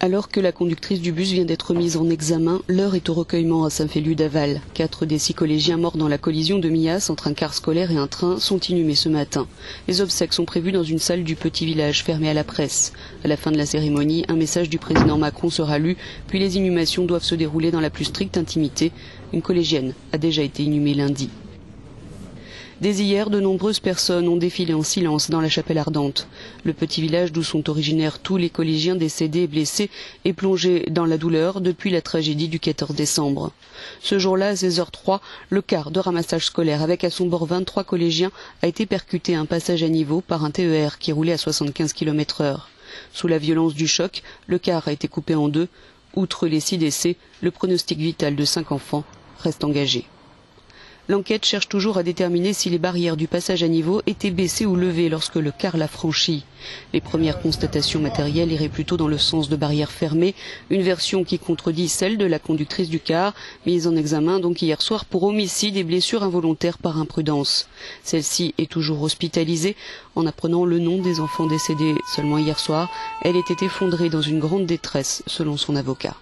Alors que la conductrice du bus vient d'être mise en examen, l'heure est au recueillement à Saint-Féliu-d'Aval. 4 des 6 collégiens morts dans la collision de Millas entre un car scolaire et un train sont inhumés ce matin. Les obsèques sont prévues dans une salle du petit village fermée à la presse. À la fin de la cérémonie, un message du président Macron sera lu, puis les inhumations doivent se dérouler dans la plus stricte intimité. Une collégienne a déjà été inhumée lundi. Dès hier, de nombreuses personnes ont défilé en silence dans la chapelle ardente. Le petit village d'où sont originaires tous les collégiens décédés et blessés est plongé dans la douleur depuis la tragédie du 14 décembre. Ce jour-là, à 16h03, le car de ramassage scolaire avec à son bord 23 collégiens a été percuté à un passage à niveau par un TER qui roulait à 75 km/h. Sous la violence du choc, le car a été coupé en deux. Outre les 6 décès, le pronostic vital de 5 enfants reste engagé. L'enquête cherche toujours à déterminer si les barrières du passage à niveau étaient baissées ou levées lorsque le car l'a franchi. Les premières constatations matérielles iraient plutôt dans le sens de barrières fermées, une version qui contredit celle de la conductrice du car, mise en examen donc hier soir pour homicide et blessure involontaire par imprudence. Celle-ci est toujours hospitalisée. En apprenant le nom des enfants décédés seulement hier soir, elle était effondrée dans une grande détresse selon son avocat.